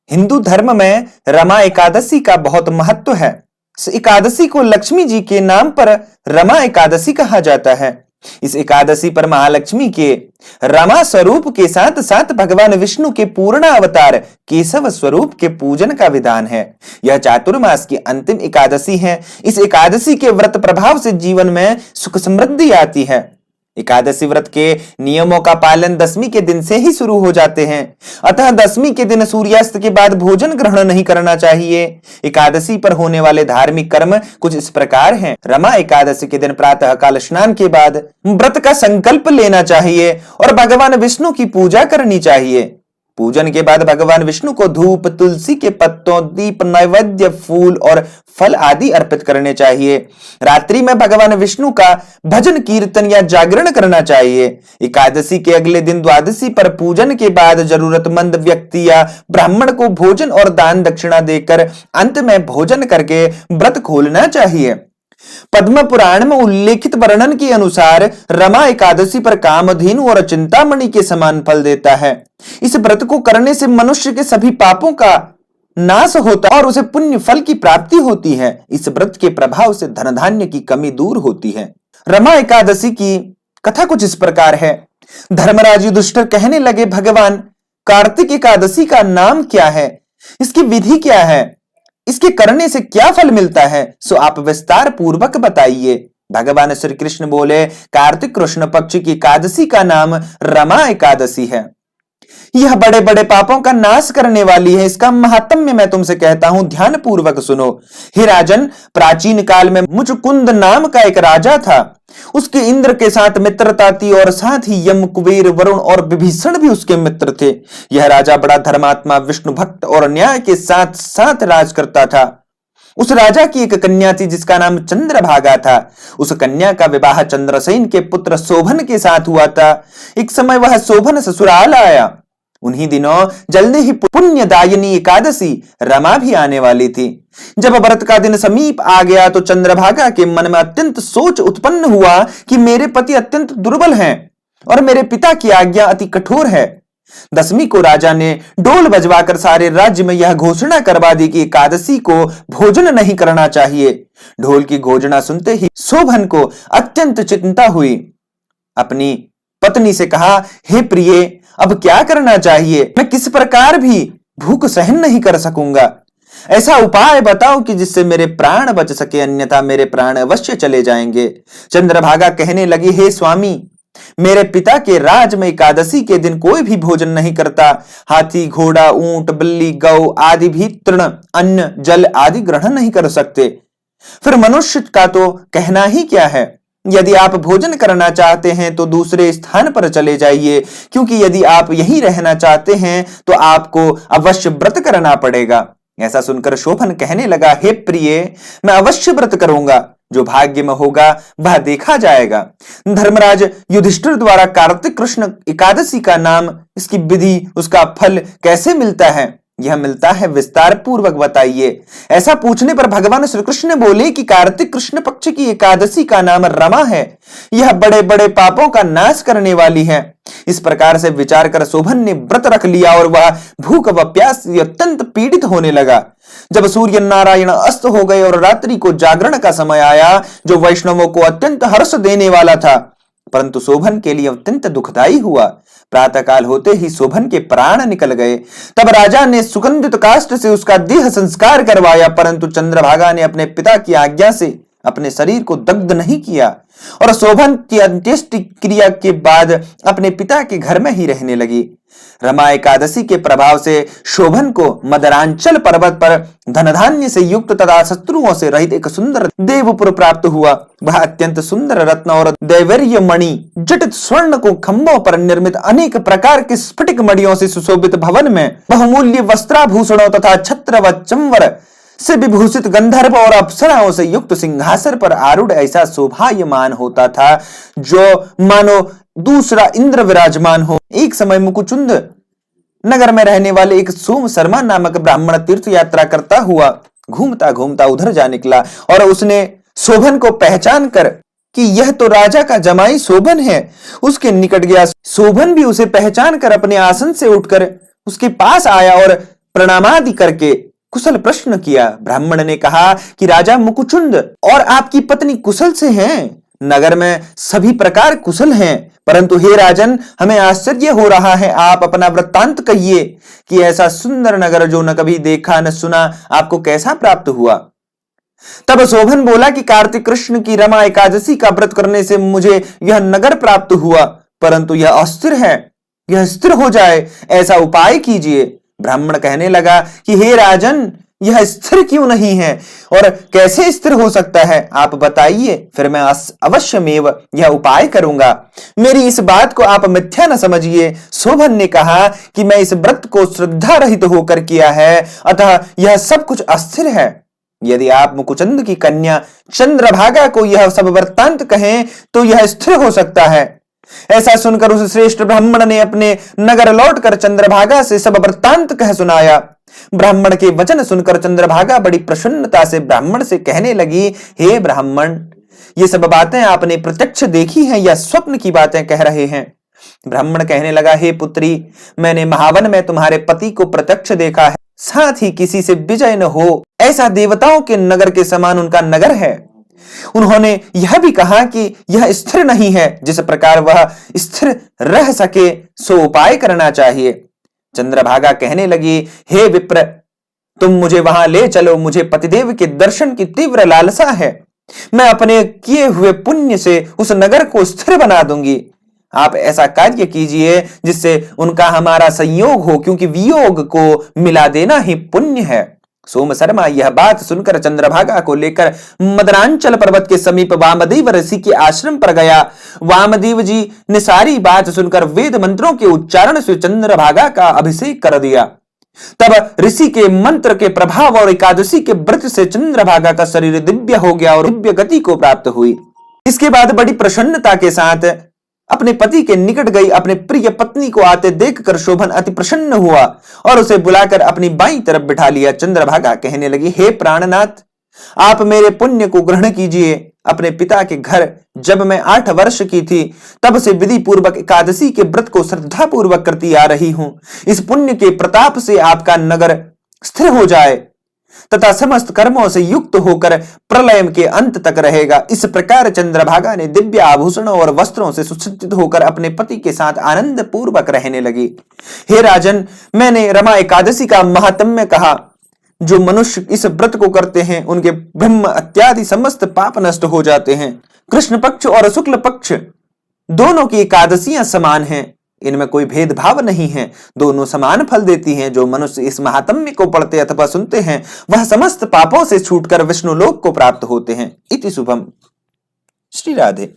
हिंदू धर्म में रमा एकादशी का बहुत महत्व है। इस एकादशी को लक्ष्मी जी के नाम पर रमा एकादशी कहा जाता है। इस एकादशी पर महालक्ष्मी के रमा स्वरूप के साथ साथ भगवान विष्णु के पूर्ण अवतार केशव स्वरूप के पूजन का विधान है। यह चातुर्मास की अंतिम एकादशी है। इस एकादशी के व्रत प्रभाव से जीवन में सुख समृद्धि आती है। एकादशी व्रत के नियमों का पालन दशमी के दिन से ही शुरू हो जाते हैं। अतः दशमी के दिन सूर्यास्त के बाद भोजन ग्रहण नहीं करना चाहिए। एकादशी पर होने वाले धार्मिक कर्म कुछ इस प्रकार हैं। रमा एकादशी के दिन प्रातः काल स्नान के बाद व्रत का संकल्प लेना चाहिए और भगवान विष्णु की पूजा करनी चाहिए। पूजन के बाद भगवान विष्णु को धूप, तुलसी के पत्तों, दीप, नैवेद्य, फूल और फल आदि अर्पित करने चाहिए। रात्रि में भगवान विष्णु का भजन कीर्तन या जागरण करना चाहिए। एकादशी के अगले दिन द्वादशी पर पूजन के बाद जरूरतमंद व्यक्ति या ब्राह्मण को भोजन और दान दक्षिणा देकर अंत में भोजन करके व्रत खोलना चाहिए। पद्म पुराण में उल्लेखित वर्णन के अनुसार रमा एकादशी पर कामधेनु और चिंतामणि के समान फल देता है। इस व्रत को करने से मनुष्य के सभी पापों का नाश होता है और उसे पुण्य फल की प्राप्ति होती है। इस व्रत के प्रभाव से धन धान्य की कमी दूर होती है। रमा एकादशी की कथा कुछ इस प्रकार है। धर्मराज युधिष्ठिर कहने लगे, भगवान कार्तिक एकादशी का नाम क्या है, इसकी विधि क्या है, इसके करने से क्या फल मिलता है, सो आप विस्तार पूर्वक बताइए। भगवान श्री कृष्ण बोले, कार्तिक कृष्ण पक्ष की एकादशी का नाम रमा एकादशी है। यह बड़े बड़े पापों का नाश करने वाली है। इसका महात्म्य मैं तुमसे कहता हूं, ध्यान पूर्वक सुनो। हे राजन, प्राचीन काल में मुचकुंद नाम का एक राजा था। उसके इंद्र के साथ मित्रता थी और साथ ही यम, कुबेर, वरुण और विभीषण भी उसके मित्र थे। यह राजा बड़ा धर्मात्मा, विष्णु भक्त और न्याय के साथ साथ राज करता था। उस राजा की एक कन्या थी जिसका नाम चंद्रभागा था। उस कन्या का विवाह चंद्रसेन के पुत्र शोभन के साथ हुआ था। एक समय वह शोभन ससुराल आया। उन्हीं दिनों जल्दी ही पुण्यदायिनी एकादशी रमा भी आने वाली थी। जब व्रत का दिन समीप आ गया तो चंद्रभागा के मन में अत्यंत सोच उत्पन्न हुआ कि मेरे पति अत्यंत दुर्बल हैं और मेरे पिता की आज्ञा अति कठोर है। दशमी को राजा ने ढोल बजवाकर सारे राज्य में यह घोषणा करवा दी कि एकादशी को भोजन नहीं करना चाहिए। ढोल की घोषणा सुनते ही शोभन को अत्यंत चिंता हुई। अपनी पत्नी से कहा, हे प्रिय, अब क्या करना चाहिए? मैं किस प्रकार भी भूख सहन नहीं कर सकूंगा। ऐसा उपाय बताओ कि जिससे मेरे प्राण बच सके, अन्यथा मेरे प्राण अवश्य चले जाएंगे। चंद्रभागा कहने लगी, हे स्वामी, मेरे पिता के राज में एकादशी के दिन कोई भी भोजन नहीं करता। हाथी, घोड़ा, ऊंट, बिल्ली, गौ आदि भी तृण, अन्न, जल आदि ग्रहण नहीं कर सकते। फिर मनुष्य का तो कहना ही क्या है। यदि आप भोजन करना चाहते हैं तो दूसरे स्थान पर चले जाइए, क्योंकि यदि आप यहीं रहना चाहते हैं तो आपको अवश्य व्रत करना पड़ेगा। ऐसा सुनकर शोभन कहने लगा, हे प्रिय, मैं अवश्य व्रत करूंगा। जो भाग्य में होगा वह देखा जाएगा। धर्मराज युधिष्ठिर द्वारा कार्तिक कृष्ण एकादशी का नाम, इसकी विधि, उसका फल कैसे मिलता है, यह मिलता है, विस्तार पूर्वक बताइए। ऐसा पूछने पर भगवान श्री कृष्ण बोले कि कार्तिक कृष्ण पक्ष की एकादशी का नाम रमा है। यह बड़े बड़े पापों का नाश करने वाली है। इस प्रकार से विचार कर शोभन ने व्रत रख लिया और वह भूख व प्यास से अत्यंत पीड़ित होने लगा। जब सूर्य नारायण अस्त हो गए और रात्रि को जागरण का समय आया, जो वैष्णवों को अत्यंत हर्ष देने वाला था, परंतु शोभन के लिए अत्यंत दुखदायी हुआ। प्रातःकाल होते ही शोभन के प्राण निकल गए। तब राजा ने सुगंधित काष्ठ से उसका देह संस्कार करवाया, परंतु चंद्रभागा ने अपने पिता की आज्ञा से अपने शरीर को दग्ध नहीं किया और शोभन की अंत्येष्टि क्रिया के बाद अपने पिता के घर में ही रहने लगी। रमा एकादशी के प्रभाव से शोभन को मदरांचल पर्वत पर धन धान्य से युक्त तथा शत्रुओं से रहित एक सुंदर देवपुर प्राप्त हुआ। वह अत्यंत सुंदर रत्न और दैवर्य मणि जटित स्वर्ण को खंभों पर निर्मित अनेक प्रकार के स्फटिक मणियों से सुशोभित भवन में बहुमूल्य वस्त्राभूषणों तथा छत्र व चंवर से विभूषित गंधर्व और अप्सराओं से युक्त सिंहासन पर आरूढ़ ऐसा शोभायमान होता था जो मानो दूसरा इंद्र विराजमान हो। एक समय मुकुचुंद नगर में रहने वाले एक सोम शर्मा नामक ब्राह्मण तीर्थ यात्रा करता हुआ घूमता घूमता उधर जा निकला और उसने शोभन को पहचान कर कि यह तो राजा का जमाई शोभन है, उसके निकट गया। शोभन भी उसे पहचान कर अपने आसन से उठकर उसके पास आया और प्रणामादि करके कुशल प्रश्न किया। ब्राह्मण ने कहा कि राजा मुकुचुंद और आपकी पत्नी कुशल से हैं। नगर में सभी प्रकार कुशल हैं, परंतु हे राजन, हमें आश्चर्य हो रहा है। आप अपना वृत्तांत कहिए कि ऐसा सुंदर नगर जो न कभी देखा न सुना आपको कैसा प्राप्त हुआ। तब शोभन बोला कि कार्तिक कृष्ण की रमा एकादशी का व्रत करने से मुझे यह नगर प्राप्त हुआ, परंतु यह अस्थिर है, यह स्थिर हो जाए, ऐसा उपाय कीजिए। ब्राह्मण कहने लगा कि हे राजन, यह स्थिर क्यों नहीं है और कैसे स्थिर हो सकता है, आप बताइए, फिर मैं अवश्यमेव यह उपाय करूंगा। मेरी इस बात को आप मिथ्या न समझिए। शोभन ने कहा कि मैं इस व्रत को श्रद्धा रहित होकर किया है, अतः यह सब कुछ अस्थिर है। यदि आप मुकुचंद की कन्या चंद्रभागा को यह सब वृत्तांत कहें तो यह स्थिर हो सकता है। ऐसा सुनकर उस श्रेष्ठ ब्राह्मण ने अपने नगर लौटकर चंद्रभागा से सब वृत्तांत कह सुनाया। ब्राह्मण के वचन सुनकर चंद्रभागा बड़ी प्रसन्नता से ब्राह्मण से कहने लगी, हे ब्राह्मण, ये सब बातें आपने प्रत्यक्ष देखी हैं या स्वप्न की बातें कह रहे हैं? ब्राह्मण कहने लगा, हे पुत्री, मैंने महावन में तुम्हारे पति को प्रत्यक्ष देखा है, साथ ही किसी से विजय न हो ऐसा देवताओं के नगर के समान उनका नगर है। उन्होंने यह भी कहा कि यह स्थिर नहीं है, जिस प्रकार वह स्थिर रह सके सो उपाय करना चाहिए। चंद्रभागा कहने लगी, हे विप्र, तुम मुझे वहां ले चलो, मुझे पतिदेव के दर्शन की तीव्र लालसा है। मैं अपने किए हुए पुण्य से उस नगर को स्थिर बना दूंगी। आप ऐसा कार्य कीजिए जिससे उनका हमारा संयोग हो, क्योंकि वियोग को मिला देना ही पुण्य है। सोम शर्मा यह बात सुनकर चंद्रभागा को लेकर मदनांचल पर्वत के समीप वामदेव ऋषि के आश्रम पर गया। वामदेव जी ने सारी बात सुनकर वेद मंत्रों के उच्चारण से चंद्रभागा का अभिषेक कर दिया। तब ऋषि के मंत्र के प्रभाव और एकादशी के व्रत से चंद्रभागा का शरीर दिव्य हो गया और दिव्य गति को प्राप्त हुई। इसके बाद बड़ी प्रसन्नता के साथ अपने पति के निकट गई। अपने प्रिय पत्नी को आते देखकर शोभन अति प्रसन्न हुआ और उसे बुलाकर अपनी बाईं तरफ बिठा लिया। चंद्रभागा कहने लगी, हे प्राणनाथ, आप मेरे पुण्य को ग्रहण कीजिए। अपने पिता के घर जब मैं 8 वर्ष की थी, तब से विधि पूर्वक एकादशी के व्रत को श्रद्धा पूर्वक करती आ रही हूं। इस पुण्य के प्रताप से आपका नगर स्थिर हो जाए तथा समस्त कर्मों से युक्त होकर प्रलय के अंत तक रहेगा। इस प्रकार चंद्रभागा ने दिव्य आभूषणों और वस्त्रों से सुसज्जित होकर अपने पति के साथ आनंद पूर्वक रहने लगी। हे राजन, मैंने रमा एकादशी का महात्म्य कहा। जो मनुष्य इस व्रत को करते हैं उनके ब्रह्म इत्यादि समस्त पाप नष्ट हो जाते हैं। कृष्ण पक्ष और शुक्ल पक्ष दोनों की एकादशियां समान हैं, इनमें कोई भेदभाव नहीं है, दोनों समान फल देती हैं। जो मनुष्य इस महात्म्य को पढ़ते अथवा सुनते हैं वह समस्त पापों से छूटकर विष्णु लोक को प्राप्त होते हैं। इति शुभम। श्री राधे।